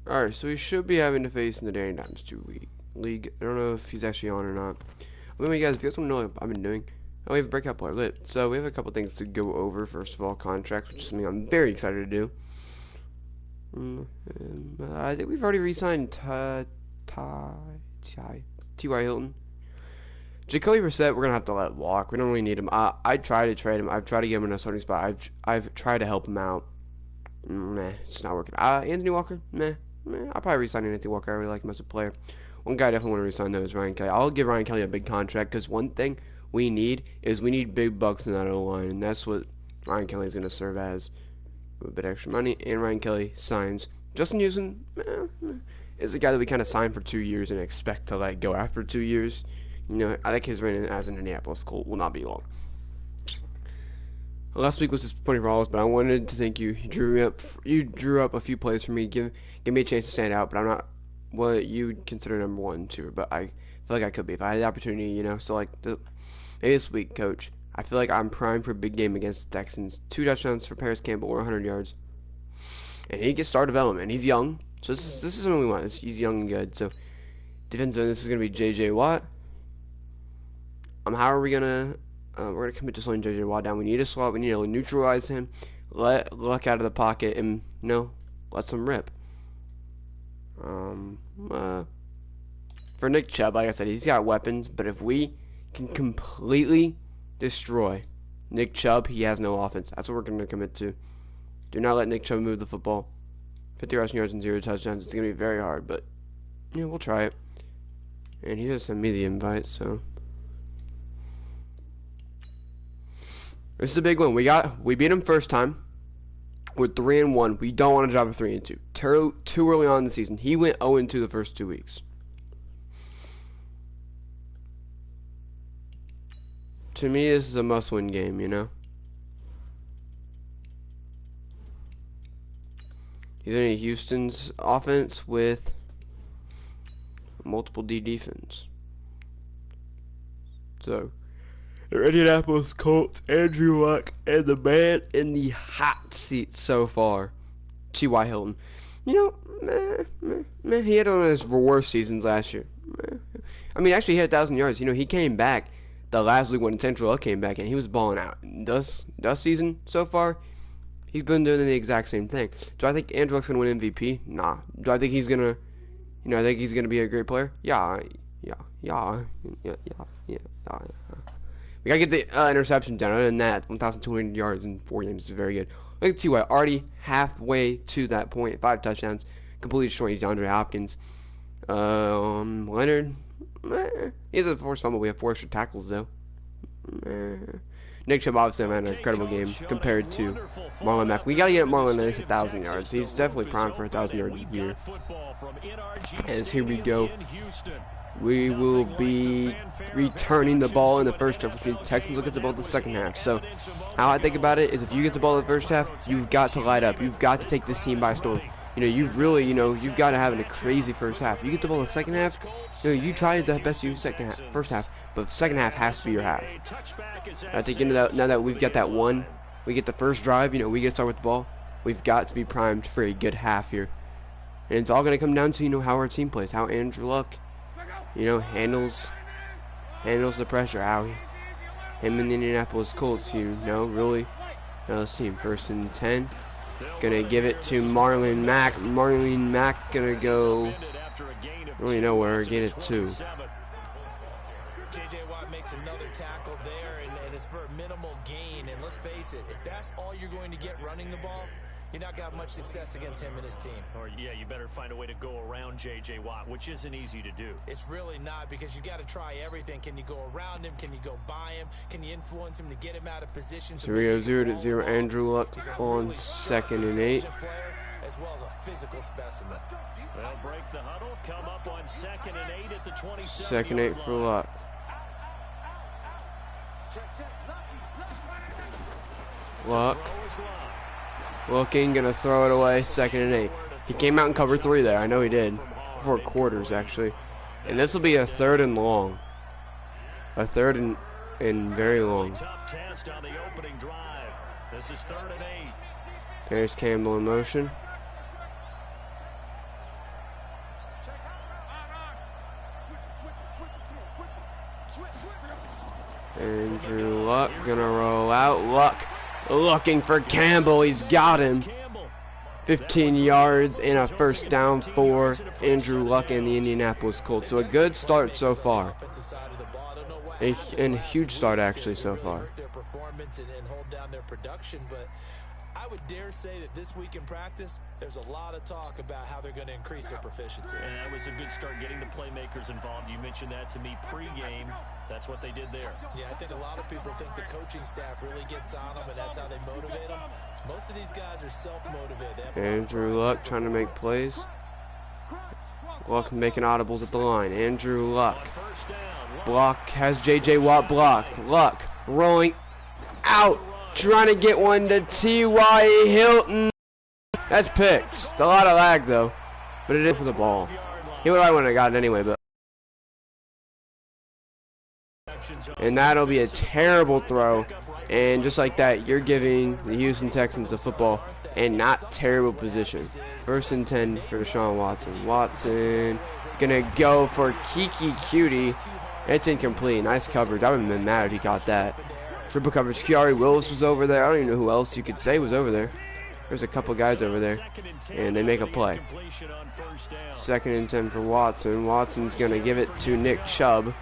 Alright, so he should be having to face in the Danny Dimes 2 league. I don't know if he's actually on or not. Anyway, guys, if you guys want to know what I've been doing, we have a breakout player lit. So we have a couple things to go over. First of all, contracts, which is something I'm very excited to do. I think we've already re-signed T.Y. Hilton. Jacoby Brissett, we're gonna have to let walk. We don't really need him. I'd try to trade him. I've tried to get him in a starting spot. I've tried to help him out. Meh, it's not working. Anthony Walker, meh. I'll probably resign Anthony Walker. I really like him as a player. One guy I definitely want to resign though is Ryan Kelly. I'll give Ryan Kelly a big contract because one thing we need big bucks in that O-line, and that's what Ryan Kelly is going to serve as. A bit extra money, and Ryan Kelly signs. Justin Houston is a guy that we kind of signed for 2 years and expect to let go after 2 years. You know, I think his reign as an Indianapolis Colt will not be long. Last week was disappointing for all of us, but I wanted to thank you. You drew up a few plays for me. Give me a chance to stand out, but I'm not what you'd consider number 1, 2. But I feel like I could be if I had the opportunity, you know. So like maybe this week, coach, I feel like I'm primed for a big game against the Texans. 2 touchdowns for Paris Campbell or 100 yards, and he gets star development. He's young, so this is what we want. He's young and good. So defensive end, this is gonna be J.J. Watt. How are we gonna? We're going to commit to slowing J.J. Watt down. We need a slot. We need to neutralize him. Let Luck out of the pocket and, let him rip. For Nick Chubb, like I said, he's got weapons. But if we can completely destroy Nick Chubb, he has no offense. That's what we're going to commit to. Do not let Nick Chubb move the football. 50 rushing yards and 0 touchdowns. It's going to be very hard, but, we'll try it. And he just sent me the invite, so... This is a big one. We beat him first time. We're 3-1. We don't want to drop a 3-2. Too early on in the season. He went 0-2 the first 2 weeks. To me, this is a must-win game. He's in Houston's offense with multiple D defense. So. The Indianapolis Colts, Andrew Luck, and the man in the hot seat so far, T.Y. Hilton. He had one of his worst seasons last year. I mean, actually, he had 1,000 yards. He came back. The last week when Central Luck came back, and he was balling out. This season so far, he's been doing the exact same thing. Do I think Andrew Luck's gonna win MVP? Nah. Do I think he's gonna, I think he's gonna be a great player? Yeah. We gotta get the interception down. Other than that, 1,200 yards in 4 games is very good. Look at T.Y. already halfway to that point. 5 touchdowns. Completely destroying DeAndre Hopkins. Leonard. He has a forced fumble. We have 4 extra tackles, though. Nick Chubb obviously had an incredible game compared to Marlon Mack. We gotta get Marlon at 1,000 yards. He's definitely primed for 1,000 yards a year. As here we go. We will be returning the ball in the first half. The Texans will get the ball in the second half. So, how I think about it is if you get the ball in the first half, you've got to light up. You've got to take this team by storm. You've got to have a crazy first half. You get the ball in the second half, you try the best you first half, but the second half has to be your half. I think now that we've got that one, we get the first drive, we get started with the ball, we've got to be primed for a good half here. And it's all going to come down to, how our team plays, how Andrew Luck handles the pressure, how him and the Indianapolis Colts, really know this team. 1st and 10, gonna give it to Marlon Mack. Marlon Mack gonna go really nowhere, get it 2. J.J. Watt makes another tackle there, and it's for a minimal gain. And let's face it, if that's all you're going to get running the ball, you're not going to have much success against him and his team. Or, yeah, you better find a way to go around J.J. Watt, which isn't easy to do. It's really not, because you got to try everything. Can you go around him? Can you go by him? Can you influence him to get him out of position? So we go 0-0. Andrew Luck on 2nd and 8. As well as a physical specimen. They'll break the huddle, come up on 2nd and 8 at the 27. 2nd and 8 for Luck. Luck. Looking, gonna throw it away, 2nd and 8. He came out in cover 3 there. I know he did. 4 quarters, actually. And this will be a 3rd and long. A 3rd and very long. Tough test on the opening drive. This is 3rd and 8. There's Campbell in motion. Andrew Luck gonna roll out. Luck looking for Campbell. He's got him. 15 yards and a first down for Andrew Luck and the Indianapolis Colts. So a good start so far. And a huge start actually so far. I would dare say that this week in practice, there's a lot of talk about how they're going to increase their proficiency. And that was a good start getting the playmakers involved. You mentioned that to me pre-game. That's what they did there. Yeah, I think a lot of people think the coaching staff really gets on them, and that's how they motivate them. Most of these guys are self-motivated. Andrew Luck trying to make plays. Luck making audibles at the line. Andrew Luck. Block has J.J. Watt blocked. Luck rolling out. Trying to get one to T.Y. Hilton. That's picked. It's a lot of lag though, but it is for the ball. He would have gotten anyway, but. And that'll be a terrible throw. And just like that, you're giving the Houston Texans the football and not terrible position. 1st and 10 for Deshaun Watson. Watson gonna go for Kiki Cutie. It's incomplete. Nice coverage. I would have been mad if he got that. Triple coverage. Kiari Willis was over there. I don't even know who else you could say was over there. There's a couple guys over there. And they make a play. 2nd and 10 for Watson. Watson's going to give it to Nick Chubb.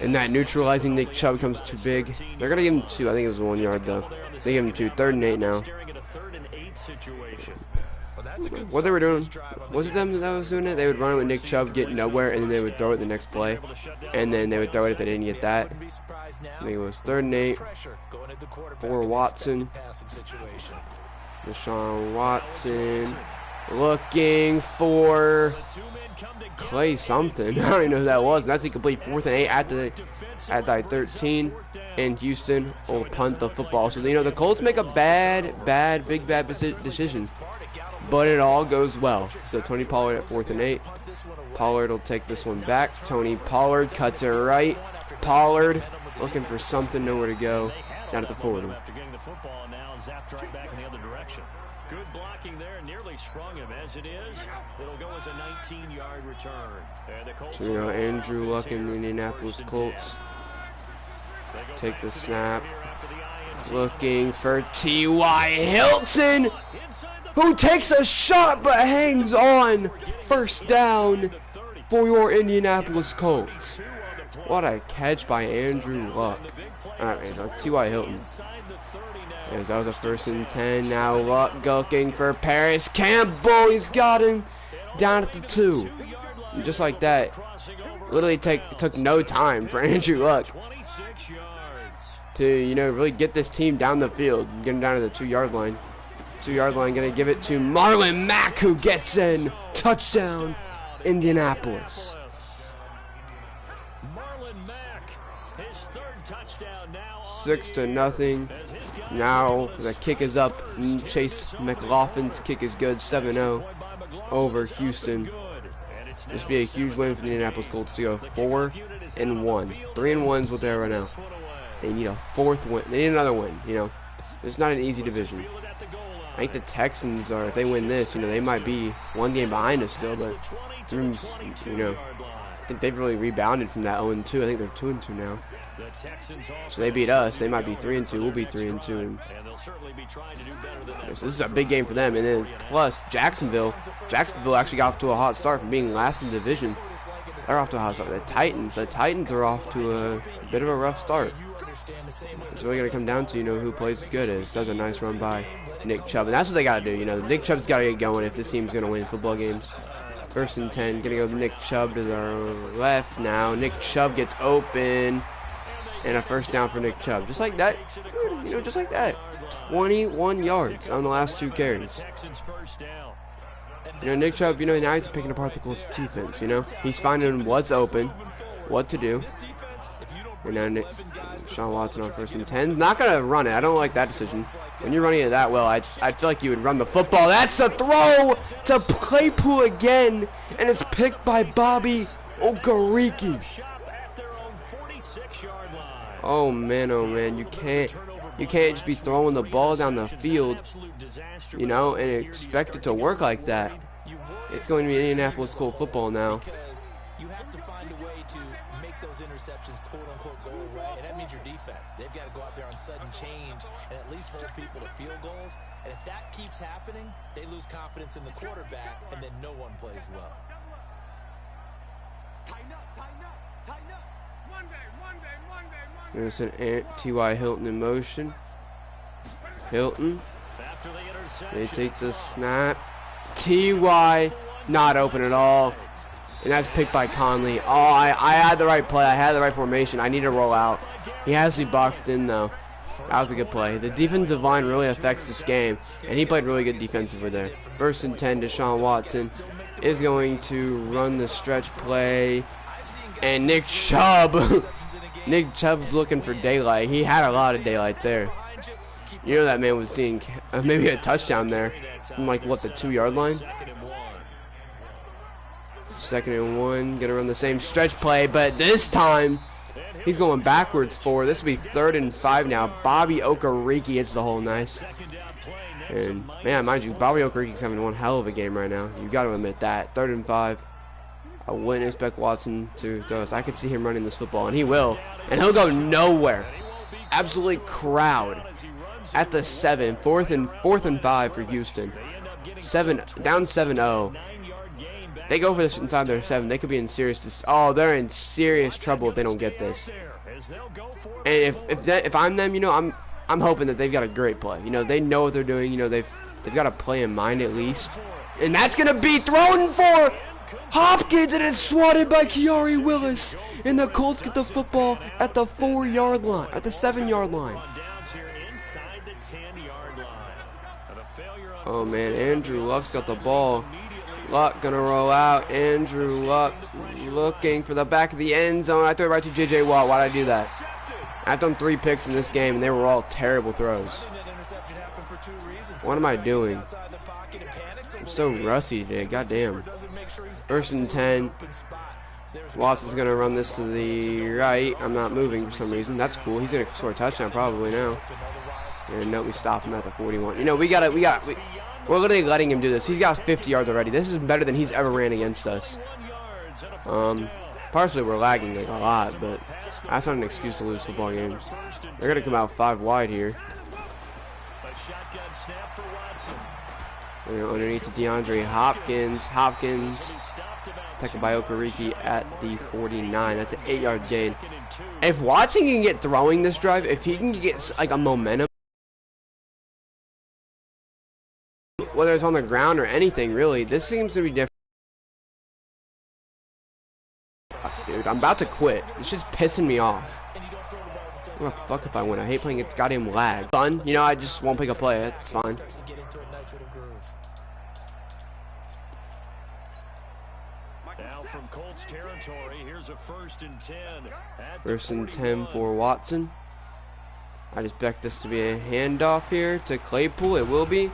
And that neutralizing Nick Chubb comes too big. They're going to give him 2. I think it was 1 yard though. They give him 2. 3rd and 8 now. What they were doing, was it them that was doing it? They would run it with Nick Chubb, get nowhere, and then they would throw it the next play. And then they would throw it if they didn't get that. I think it was 3rd and 8 for Watson. Deshaun Watson looking for Clay something. I don't even know who that was. And that's incomplete. 4th and 8 at the 13. And Houston will punt the football. So, you know, the Colts make a big bad decision. But it all goes well. So Tony Pollard at 4th and 8. Pollard will take this one back. Tony Pollard cuts it right. Pollard looking for something, nowhere to go. Down at the 40. After getting the football, now zapped right back in the other direction. Good blocking there, nearly sprung him. As it is, it'll go as a 19-yard return. And the Colts, so, you know, Andrew Luck and the Indianapolis Colts take the snap. Looking for T.Y. Hilton, who takes a shot but hangs on. 1st down for your Indianapolis Colts. What a catch by Andrew Luck. T.Y. Hilton. Yes, that was a 1st and 10. Now Luck looking for Paris Campbell. He's got him down at the 2. And just like that, literally took no time for Andrew Luck to, you know, really get this team down the field. Get him down to the 2-yard line. 2-yard line, gonna give it to Marlon Mack, who gets in. Touchdown, Indianapolis. Marlon Mack, his 3rd touchdown now. 6-0. Now the kick is up. Chase McLaughlin's kick is good. 7-0 over Houston. This would be a huge win for the Indianapolis Colts to go 4-1. 3-1 is what they are right now. They need a 4th win. They need another win. You know, it's not an easy division. I think the Texans are, if they win this, you know, they might be 1 game behind us still, but you know, I think they've really rebounded from that 0-2. I think they're 2-2 now. So they beat us. They might be 3-2. We'll be 3-2. And so this is a big game for them. And then plus Jacksonville actually got off to a hot start from being last in the division. They're off to a hot start. The Titans are off to a bit of a rough start. It's really going to come down to, you know, who plays good. It does a nice run by Nick Chubb. And that's what they got to do. You know, Nick Chubb's got to get going if this team's going to win football games. 1st and 10. Going to go Nick Chubb to the left now. Nick Chubb gets open. And a 1st down for Nick Chubb. Just like that. You know, just like that. 21 yards on the last 2 carries. You know, Nick Chubb, you know, now he's picking apart the Colts defense, you know. He's finding what's open, what to do. And now Deshaun Watson on 1st and 10. Not going to run it. I don't like that decision. When you're running it that well, I feel like you would run the football. That's a throw to Claypool again. And it's picked by Bobby Okereke. Oh man, you can't just be throwing the ball down the field, you know, and expect it to work like that. It's going to be Indianapolis Colts football now. You have to find a way to those interceptions, quote-unquote, go away, and that means your defense. They've got to go out there on sudden change and at least hold people to field goals. And if that keeps happening, they lose confidence in the quarterback, and then no one plays well. There's an T.Y. Hilton in motion. Hilton. They take the snap. T.Y. not open at all. And that's picked by Conley. Oh, I had the right play. I had the right formation. I need to roll out. He has to be boxed in, though. That was a good play. The defensive line really affects this game. And he played really good defensively there. 1st and 10, Deshaun Watson is going to run the stretch play. And Nick Chubb. Nick Chubb's looking for daylight. He had a lot of daylight there. You know that man was seeing maybe a touchdown there from like, what, the 2-yard line? 2nd and 1. Gonna run the same stretch play, but this time he's going backwards for. This will be 3rd and 5 now. Bobby Okereke hits the hole nice. And, man, mind you, Bobby Okereke's having one hell of a game right now. You got to admit that. 3rd and 5. I wouldn't expect Watson to throw us. I could see him running this football, and he will. And he'll go nowhere. Absolutely crowd at the 7. 4th and 5 for Houston. Down 7-0. They go for this inside their 7. They could be in serious. They're in serious trouble if they don't get this. And if I'm them, you know, I'm hoping that they've got a great play. You know, they know what they're doing. You know, they've got a play in mind at least. And that's gonna be thrown for Hopkins, and it's swatted by Kiari Willis. And the Colts get the football at the 4-yard line, at the 7-yard line. Oh man, Andrew Luck's got the ball. Luck gonna roll out. Andrew Luck looking for the back of the end zone. I threw it right to J.J. Watt. Why'd I do that? I've done 3 picks in this game, and they were all terrible throws. What am I doing? I'm so rusty today. Goddamn. 1st and 10. Watson's gonna run this to the right. I'm not moving for some reason. That's cool. He's gonna score a touchdown probably now. And no, we stopped him at the 41. You know, we're literally letting him do this. He's got 50 yards already. This is better than he's ever ran against us. Partially we're lagging like a lot, but that's not an excuse to lose football games. They're gonna come out 5 wide here. Underneath to DeAndre Hopkins. Hopkins tackled by Okereke at the 49. That's an 8-yard gain. If Watson can get throwing this drive, if he can get like a momentum, whether it's on the ground or anything, really, this seems to be different. Dude, I'm about to quit. It's just pissing me off. I'm gonna fuck if I win. I hate playing. It's goddamn lag. Fun, you know. I just won't pick a play. It's fine. Now from Colts territory, here's a 1st and 10. 1st and 10 for Watson. I expect this to be a handoff here to Claypool. It will be.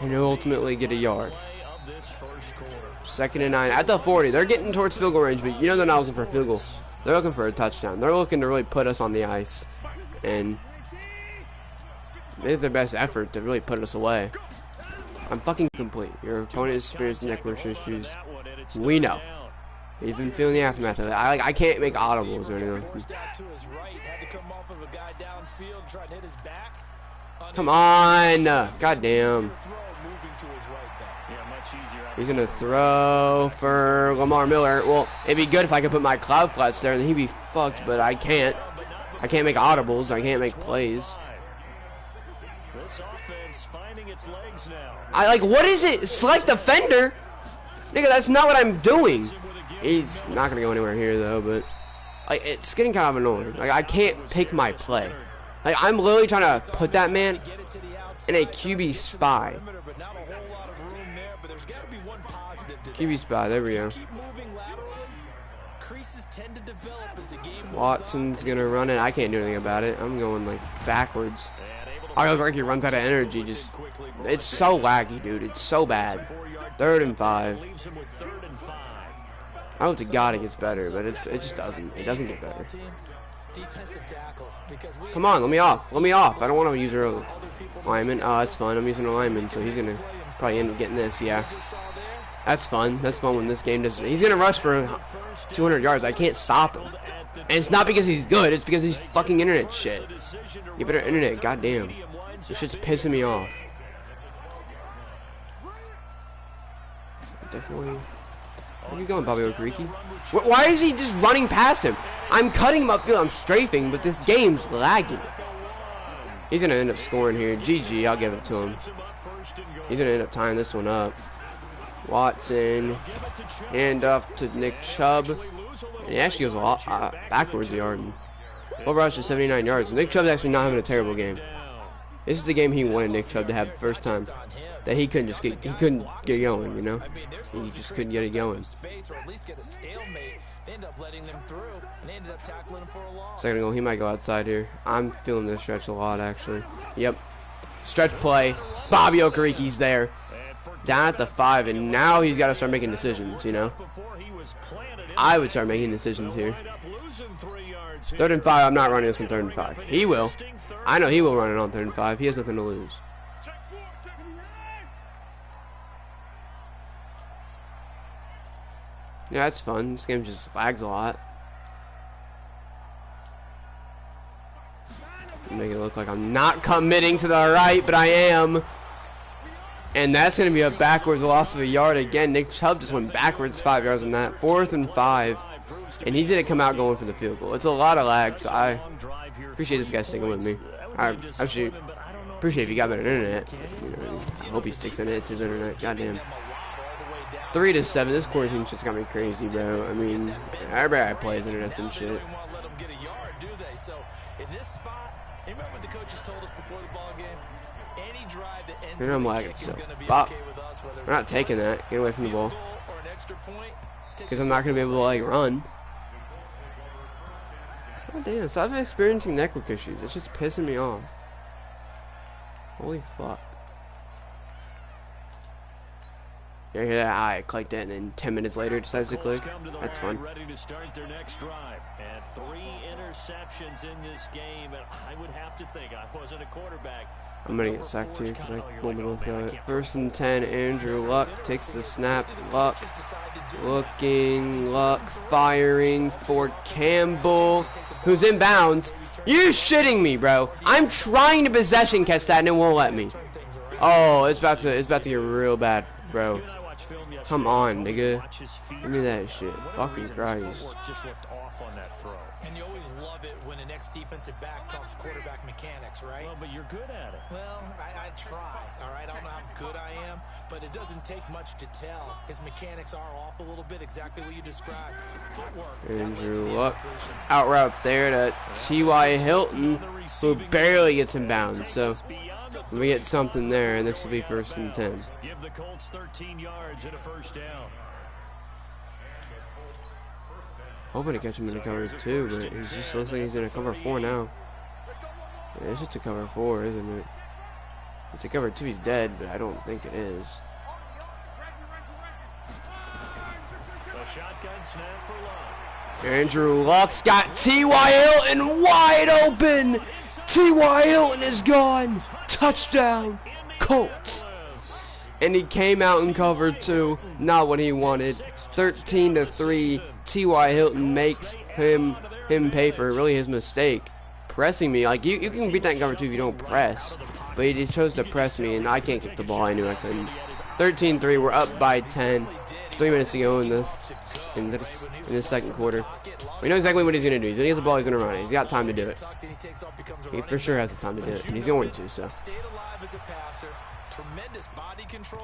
And he'll ultimately get a yard. 2nd and 9 at the 40. They're getting towards field goal range, but you know they're not looking for a field goal. They're looking for a touchdown. They're looking to really put us on the ice and make their best effort to really put us away. I'm fucking complete. Your opponent is experiencing neck issues. We know. He's been feeling the aftermath of it. I can't make audibles or anything. Come on! Goddamn. He's gonna throw for Lamar Miller. Well, it'd be good if I could put my cloud flats there and he'd be fucked, but I can't. I can't make audibles. I can't make plays. What is it? Select defender? Nigga, that's not what I'm doing. He's not gonna go anywhere here though, but it's getting kind of annoying. I can't pick my play. I'm literally trying to put that man in a QB spy. QB spy, there we go. Watson's gonna run it. I can't do anything about it. I'm going backwards. I look like he runs out of energy. It's so laggy, dude. It's so bad. 3rd and 5. I hope to God it gets better, but it just doesn't. It doesn't get better. Come on, let me off. Let me off. I don't want to use a lineman. Oh, that's fun. I'm using a lineman, so he's gonna probably end up getting this. Yeah. That's fun. That's fun when this game does. He's gonna rush for 200 yards. I can't stop him. And it's not because he's good. It's because he's fucking internet shit. You better internet. Goddamn. This shit's pissing me off. Definitely. Where are you going, Bobby Okereke? Why is he just running past him? I'm cutting him upfield. I'm strafing, but this game's lagging. He's gonna end up scoring here. GG. I'll give it to him. He's gonna end up tying this one up. Watson, hand off to Nick Chubb, and he actually goes a lot backwards the yard. Full rush to 79 yards. Nick Chubb's actually not having a terrible game. This is the game he wanted Nick Chubb to have the first time. That he couldn't get going, you know? He just couldn't get it going. Second goal, he might go outside here. I'm feeling this stretch a lot, actually. Yep. Stretch play. Bobby Okereke's there. Down at the 5, and now he's got to start making decisions, you know? I would start making decisions here. 3rd and 5, I'm not running this on 3rd and 5. He will. I know he will run it on 3rd and 5. He has nothing to lose. Yeah, that's fun. This game just lags a lot. Make it look like I'm not committing to the right, but I am. And that's going to be a backwards loss of a yard again. Nick Chubb just went backwards 5 yards on that. 4th and 5. And he's going to come out going for the field goal. It's a lot of lag, so I appreciate this guy sticking with me. I actually appreciate if he got better internet. You know, I hope he sticks in it. It's his internet. Goddamn. 3-7. This quarantine shit's got me crazy, bro. I mean, everybody I play is internet's been shit. And I'm lagging still. Bop. We're not taking that. Get away from the ball. Because I'm not going to be able to, like, run. God damn. Stop experiencing network issues. It's just pissing me off. Holy fuck. You hear that? I clicked it, and then 10 minutes later it decides to click. That's fun. Ready to start their next drive. And 3 interceptions in this game. And I would have to think I wasn't a quarterback. I'm gonna get sacked too because I won't be able to throw it. 1st and 10. Andrew Luck takes the snap. Luck looking. Luck firing for Campbell, who's inbounds. You're shitting me, bro. I'm trying to possession catch that and it won't let me. Oh, it's about to get real bad, bro. Come on, nigga. Give me that shit. Fucking Christ. And you always love it when the next defensive back talks quarterback mechanics, right? Well, but you're good at it. Well, I try, all right? I don't know how good I am, but it doesn't take much to tell. His mechanics are off a little bit, exactly what you described. Footwork. Andrew Luck. Out route there to T.Y. Hilton, who barely gets in bounds. So we get something there, and this will be 1st and 10. Give the Colts 13 yards and a 1st down. Hoping to catch him in the cover 2, but he just looks like he's in a cover 4 now. Yeah, it's just a cover 4, isn't it? It's a cover 2, he's dead, but I don't think it is. A shotgun snap for Luck. Andrew Luck's got T.Y. Hilton wide open. T.Y. Hilton is gone. Touchdown, Colts. And he came out in cover 2, not what he wanted. 13-3. T.Y. Hilton makes him pay for really his mistake. Pressing me, like you can beat that in cover 2 if you don't press. But he just chose to press me, and I can't kick the ball. I knew I couldn't. 13-3. We're up by 10. 3 minutes to go in the 2nd quarter. We know exactly what he's gonna do. He's gonna get the ball. He's gonna run it. He's got time to do it. He for sure has the time to do it, and he's going to. So.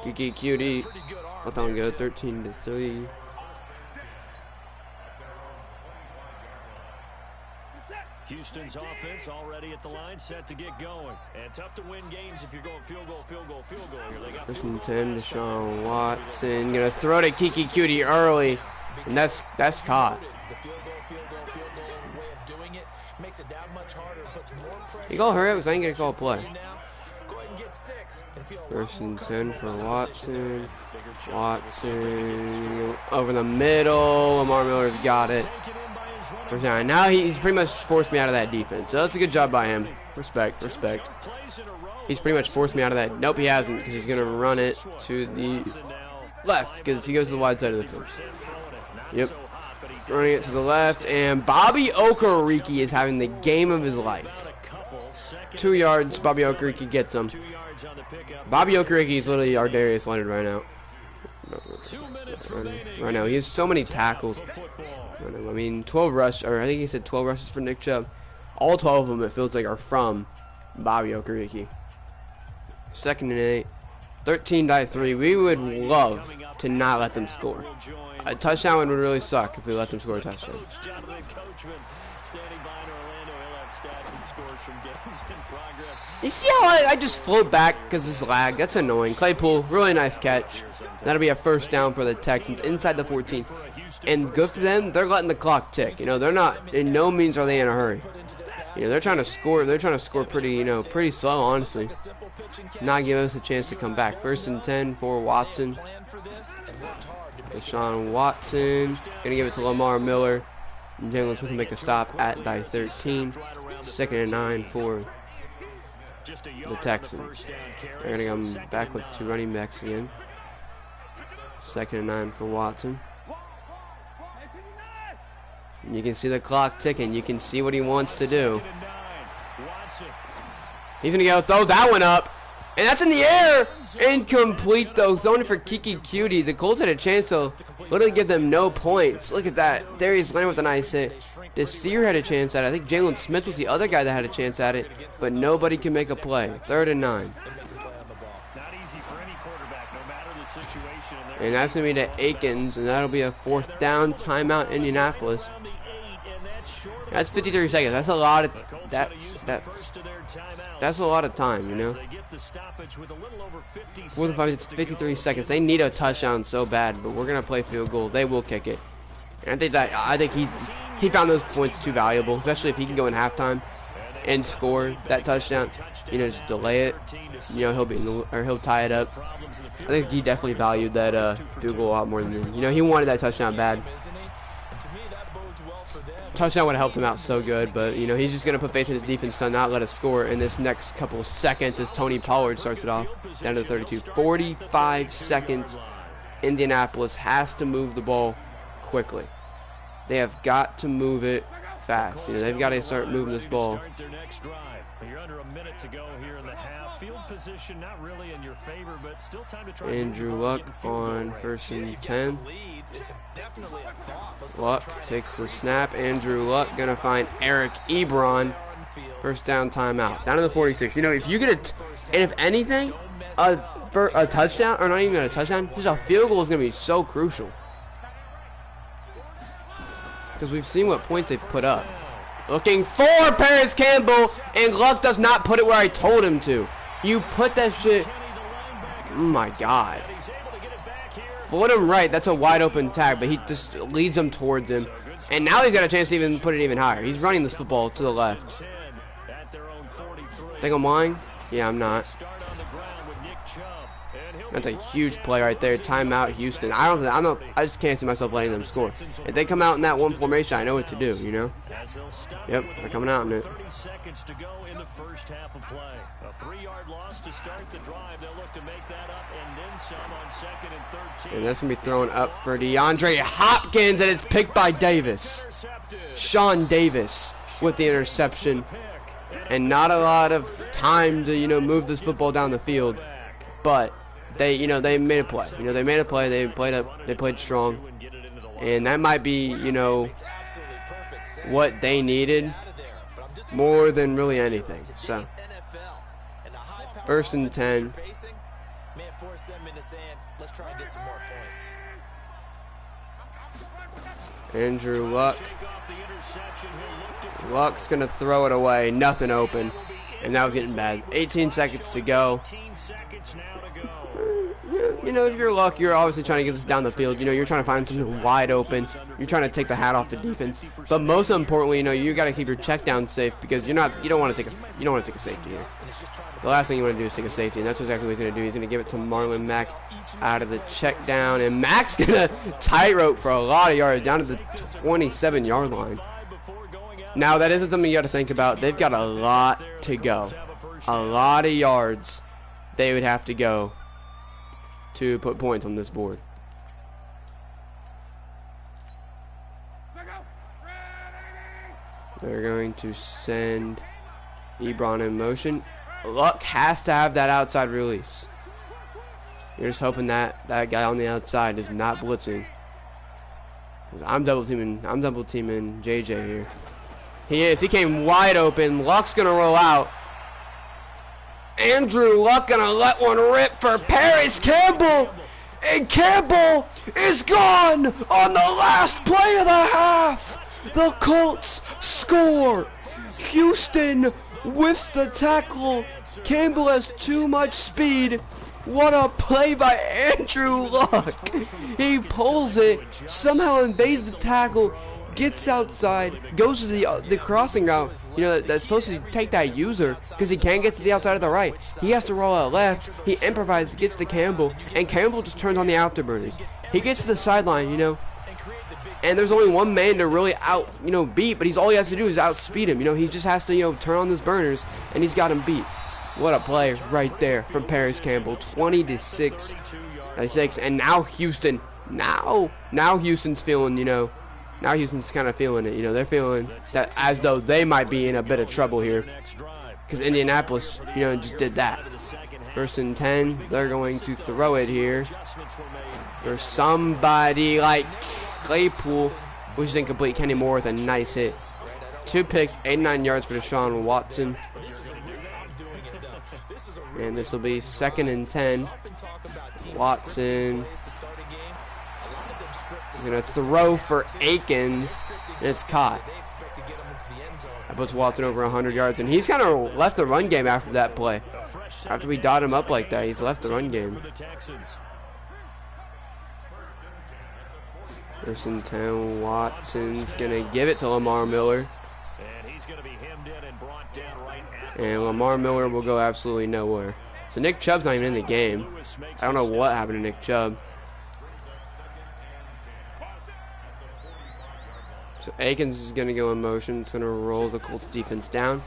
Kiki Cutie. Let that one go. 13-3. Houston's offense already at the line, set to get going. And tough to win games if you're going field goal here. They got 1st and 10. Deshaun Watson gonna throw to Kiki Cutie early, and that's caught. You gotta hurry up because I ain't gonna call a play. 1st and 10 for Watson. Watson over the middle. Lamar Miller's got it. First down. Now he's pretty much forced me out of that defense. So that's a good job by him. Respect. He's pretty much forced me out of that. Nope, he hasn't, because he's gonna run it to the left, because he goes to the wide side of the field. Yep. Running it to the left, and Bobby Okereke is having the game of his life. 2 yards, Bobby Okereke gets him. Bobby Okereke is literally our Darius Leonard right now. Right now, he has so many tackles. I mean, 12 rushes, or I think he said 12 rushes for Nick Chubb. All 12 of them, it feels like, are from Bobby Okereke. 2nd and 8. 13-3. We would love to not let them score. A touchdown would really suck if we let them score a touchdown. You see how I just float back because this lag? That's annoying. Claypool, really nice catch. That'll be a first down for the Texans inside the 14. And good for them, they're letting the clock tick. You know, they're not, in no means are they in a hurry. You know, they're trying to score pretty, you know, pretty slow, honestly. Not give us a chance to come back. 1st and 10 for Watson. Deshaun Watson. Gonna give it to Lamar Miller. And Jalen Smith will make a stop at die 13. 2nd and 9 for the Texans. They're gonna come back with 2 running backs again. 2nd and 9 for Watson. And you can see the clock ticking. You can see what he wants to do. He's going to go throw that one up. And that's in the air. Incomplete, though. Throwing it for Kiki Cutie. The Colts had a chance to literally give them no points. Look at that. Darius Leonard with a nice hit. Desir had a chance at it. I think Jalen Smith was the other guy that had a chance at it. But nobody can make a play. 3rd and 9. And that's going to be to Akins. And that'll be a 4th down. Timeout, Indianapolis. That's 53 seconds. That's a lot of that's a lot of time, you know. 53 seconds. They need a touchdown so bad, but we're gonna play field goal. They will kick it. And I think he found those points too valuable, especially if he can go in halftime and score that touchdown. You know, just delay it. You know, he'll tie it up. I think he definitely valued that field goal a lot more than me. You know, he wanted that touchdown bad. Touchdown would have helped him out so good, but you know, he's just going to put faith in his defense to not let us score in this next couple of seconds as Tony Pollard starts it off down to the 32. 45 seconds. Indianapolis has to move the ball quickly. They have got to move it fast. You know, they've got to start moving this ball. You're under a minute to go here in the half. Field position not really in your favor, but still time to try. Andrew Luck on 1st and 10. Luck takes the snap. Andrew Luck gonna find Eric Ebron. 1st down, timeout. Down to the 46. You know, if you get and if anything, for a touchdown, or not even a touchdown, just a field goal is gonna be so crucial. Because we've seen what points they've put up. Looking for Paris Campbell, and Luck does not put it where I told him to. You put that shit. Oh my God. Foot him right. That's a wide open tag, but he just leads him towards him. And now he's got a chance to even put it even higher. He's running this football to the left. Think I'm lying? Yeah, I'm not. That's a huge play right there. Timeout, Houston. I just can't see myself letting them score. If they come out in that one formation, I know what to do, you know? Yep, they're coming out in it. 30 seconds to go in the first half of play. A 3-yard loss to start the drive. They'll look to make that up and then some on 2nd and 13. And that's going to be thrown up for DeAndre Hopkins, and it's picked by Davis. Sean Davis with the interception. And not a lot of time to, you know, move this football down the field. But they made a play. You know, they made a play. They played strong. And that might be, you know, what they needed more than really anything. So, 1st and 10. Andrew Luck. Luck's going to throw it away. Nothing open. And that was getting bad. 18 seconds to go. You know, if you're Luck, you're obviously trying to get this down the field. You know, you're trying to find something wide open. You're trying to take the hat off the defense. But most importantly, you know, you got to keep your check down safe because you don't want to take a safety here. The last thing you want to do is take a safety, and that's exactly what he's going to do. He's going to give it to Marlon Mack out of the check down, and Mack's going to tightrope for a lot of yards down to the 27-yard line. Now, that isn't something you got to think about. They've got a lot to go. A lot of yards they would have to go to put points on this board. They're going to send Ebron in motion. Luck has to have that outside release. You're just hoping that that guy on the outside is not blitzing. I'm double teaming JJ here. He is. He came wide open. Luck's gonna roll out. Andrew Luck gonna let one rip for Paris Campbell. And Campbell is gone on the last play of the half. The Colts score. Houston whiffs the tackle. Campbell has too much speed. What a play by Andrew Luck. He pulls it, somehow invades the tackle, gets outside, goes to the crossing route, you know, that's supposed to take that user, because he can't get to the outside of the right. He has to roll out left. He improvises, gets to Campbell, and Campbell just turns on the afterburners. He gets to the sideline, you know, and there's only one man to really beat, but all he has to do is outspeed him. You know, he just has to, turn on those burners, and he's got him beat. What a play right there from Paris Campbell. 20-6, and now Houston. Now Houston's feeling, now Houston's kind of feeling it. They're feeling that as though they might be in a bit of trouble here, because Indianapolis, just did that. 1st and 10. They're going to throw it here for somebody like Claypool, which is incomplete. Kenny Moore with a nice hit. 2 picks, 89 yards for Deshaun Watson. And this will be 2nd and 10. Watson is going to throw for Akins, and it's caught. That puts Watson over 100 yards, and he's kind of left the run game after that play. After we dot him up like that, he's left the run game. 1st and 10. Watson's going to give it to Lamar Miller. And Lamar Miller will go absolutely nowhere. So Nick Chubb's not even in the game. I don't know what happened to Nick Chubb. So Akins is going to go in motion. It's going to roll the Colts defense down.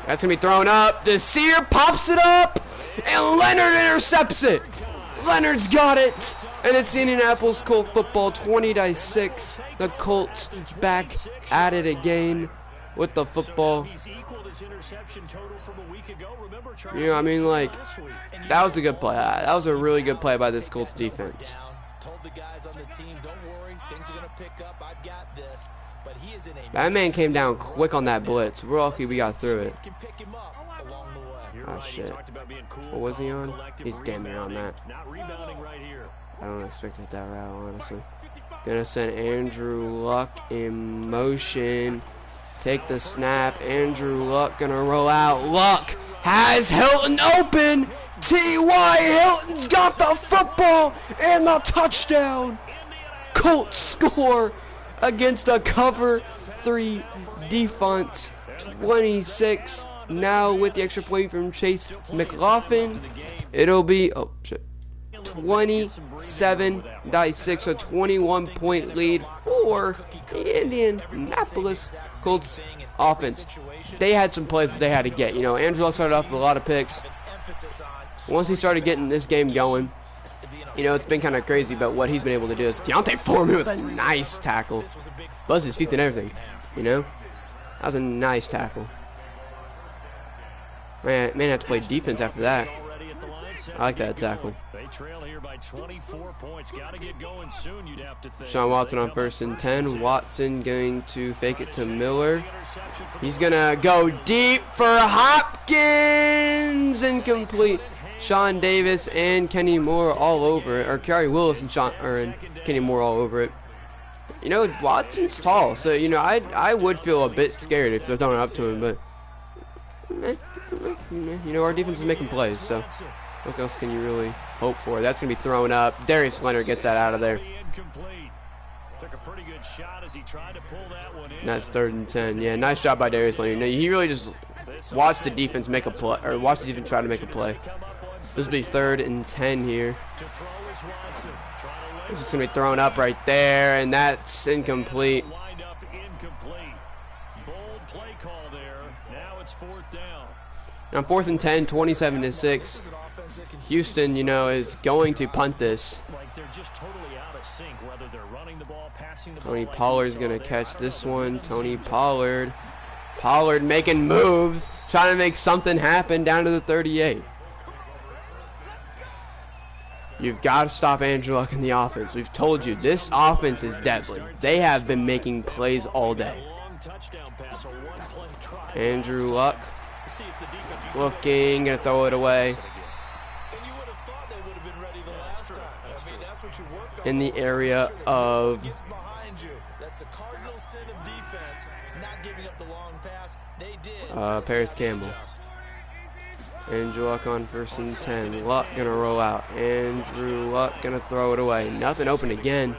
That's going to be thrown up. Desir pops it up. And Leonard intercepts it. Leonard's got it. And it's Indianapolis Colt football, 20-6. The Colts back at it again with the football. I mean, like, that was a good play. That was a really good play by this Colts defense. That man came down quick on that blitz. We're lucky we got through it. Oh, shit. What was he on? He's damn near on that. I don't expect it that route, honestly. Gonna send Andrew Luck in motion. Take the snap. Andrew Luck gonna roll out. Luck has Hilton open. T.Y. Hilton's got the football and the touchdown. Colts score against a cover 3 defense. 26. Now with the extra point from Chase McLaughlin, it'll be 27-6, a 21-point lead for the Indianapolis Colts offense. They had some plays that they had to get. Andrew Luck started off with a lot of picks. Once he started getting this game going, it's been kind of crazy, but what he's been able to do is Deontay Foreman with a nice tackle. Buzz his feet and everything, That was a nice tackle. Man have to play defense after that. I like that tackle. Sean Watson on 1st and 10. Watson going to fake it to Miller. He's going to go deep for Hopkins. Incomplete. Sean Davis and Kenny Moore all over it. Or Kerry Willis and Kenny Moore all over it. Watson's tall. So, I would feel a bit scared if they're throwing it up to him. But, our defense is making plays. So, what else can you really hope for? That's going to be thrown up. Darius Leonard gets that out of there. That's 3rd and 10. Yeah, nice job by Darius Leonard. He really just watched the defense make a play, or watched the defense try to make a play. This will be 3rd and 10 here. This is going to be thrown up right there, and that's incomplete. And on 4th and 10, 27-6. Houston, you know, is going to punt this. Like they're just totally out of sync, whether they're running the ball, passing the ball. Tony Pollard's going to catch this one. Tony Pollard. Pollard making moves, trying to make something happen down to the 38. You've got to stop Andrew Luck in the offense. We've told you, this offense is deadly. They have been making plays all day. Andrew Luck looking, going to throw it away. In the area of Paris Campbell. Andrew Luck on 1st and 10. Luck gonna roll out. Andrew Luck gonna throw it away. Nothing open again.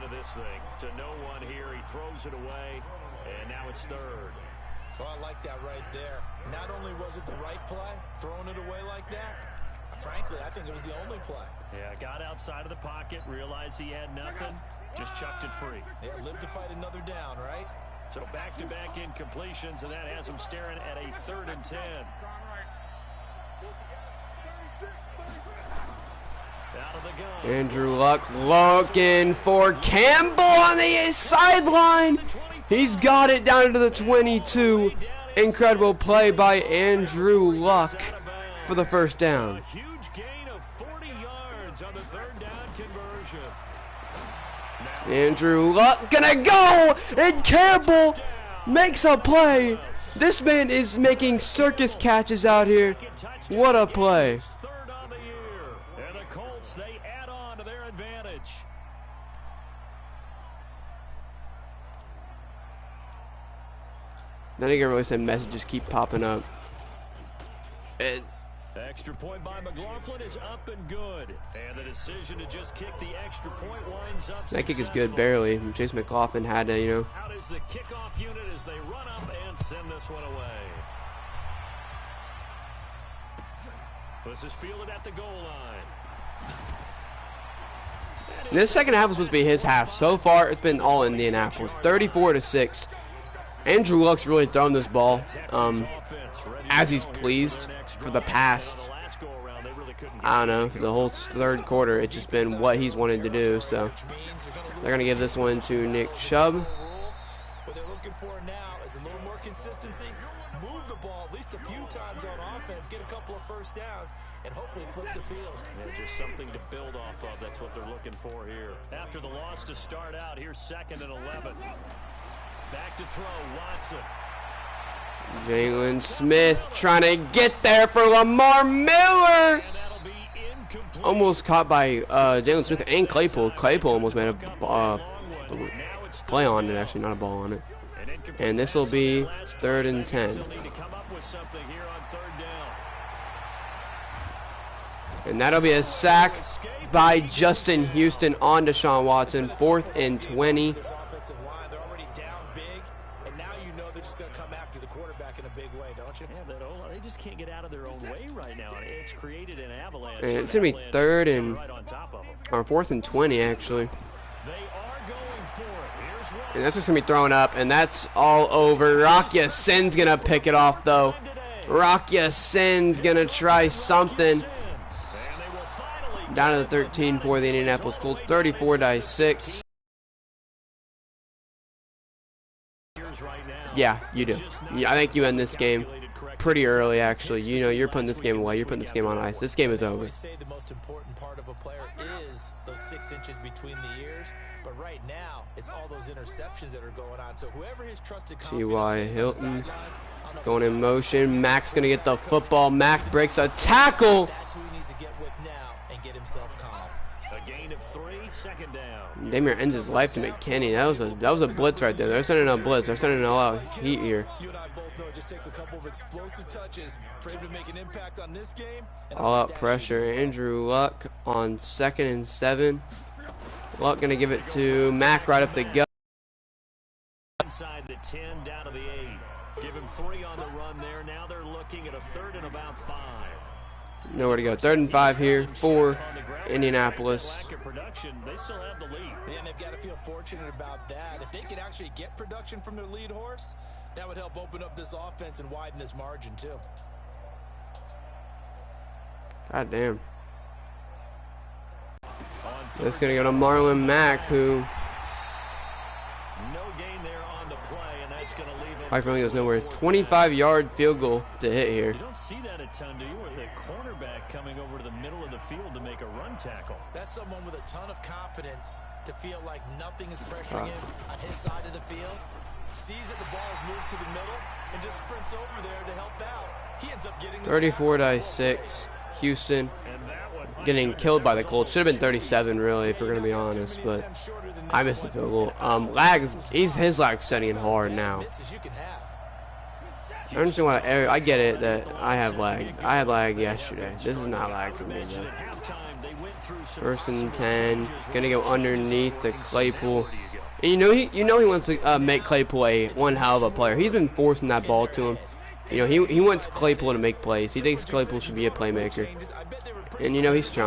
To no one here, he throws it away, and now it's 3rd. Well, I like that right there. Not only was it the right play, throwing it away like that, frankly, I think it was the only play. Yeah, got outside of the pocket, realized he had nothing, just chucked it free. Yeah, live to fight another down, right? So back-to-back incompletions, and that has him staring at a 3rd and 10. Out of the gun. Andrew Luck looking for Campbell on the sideline. He's got it down to the 22. Incredible play by Andrew Luck for the 1st down. A huge gain of 40 yards on the 3rd down conversion. Andrew Luck gonna go, and Campbell makes a play. This man is making circus catches out here. What a play. 3rd on the year. And the Colts, they add on to their advantage. None of you really said messages keep popping up. Extra point by McLaughlin is up and good. And the decision to just kick the extra point winds up. That kick is good, barely. Chase McLaughlin had to, you know. Out is the kickoff unit as they run up and send this one away. This is fielded at the goal line. And this second half was supposed to be his half. So far, it's been all Indianapolis. 34-6. Andrew Luck's really thrown this ball as he's pleased for the past, I don't know, for the whole 3rd quarter. It's just been what he's wanted to do. So they're going to give this one to Nick Chubb. What they're looking for now is a little more consistency. Move the ball at least a few times on offense, get a couple of 1st downs, and hopefully flip the field. Yeah, just something to build off of. That's what they're looking for here. After the loss to start out, here's 2nd and 11. Back to throw, Watson. Jalen Smith trying to get there for Lamar Miller. Almost caught by Jalen Smith and Claypool. Claypool almost made a play on it, actually, not a ball on it. And this will be 3rd and 10. And that'll be a sack by Justin Houston on Deshaun Watson. 4th and 20. They just can't get out of their own way right now. It's created an avalanche. And it's going to be 3rd and, or 4th and 20, actually. They are going for it. And that's just going to be thrown up, and that's all over. Rock Ya-Sin's going to pick it off, though. Rock Ya-Sin's going to try something. Down to the 13 for the Indianapolis Colts, 34-6. Yeah, you do. Yeah, I think you end this game pretty early, actually. You know, you're putting this game away. You're putting this game on ice. This game is over. The most important part of a player is those 6 inches between the ears. But right now, it's all those interceptions that are going on. So whoever his trusted T.Y. Hilton going in motion. Mac's going to get the football. Mac breaks a tackle. That's who he needs to get with now and get himself calm. A gain of 3, 2nd down. Damir ends his life to McKinney. That was a blitz right there. They're sending a blitz. They're sending a lot of heat here. You and I both know it just takes a couple of explosive touches for him to make an impact on this game. All out pressure. Andrew Luck on 2nd and 7. Luck gonna give it to Mac right up the gut. Inside the 10, down to the 8. Give him 3 on the run there. Now they're looking at a 3rd and about 5. Nowhere to go. 3rd and 5 here for Indianapolis. They still have the lead. And they've got to feel fortunate about that. If they could actually get production from their lead horse, that would help open up this offense and widen this margin too. God damn. That's going to go to Marlon Mack, who No gain there on the play, and that's going to leave it. probably goes nowhere. 25-yard field goal to hit here. You don't see that a ton, do you? Where the cornerback coming over to the middle of the field to make a run tackle. That's someone with a ton of confidence to feel like nothing is pressuring him on his side of the field. Sees that the ball is moved to the middle and just sprints over there to help out. He ends up getting 34-6. Houston getting killed by the Colts. Should have been 37, really, if we're going to be honest, but I missed the field goal. His lag's setting hard now. I understand why. I get it that I have lag. I had lag yesterday. This is not lag for me, though. First and 10. Gonna go underneath to Claypool. And you know he wants to make Claypool one hell of a player. He's been forcing that ball to him. You know, he wants Claypool to make plays. He thinks Claypool should be a playmaker. And you know he's trying.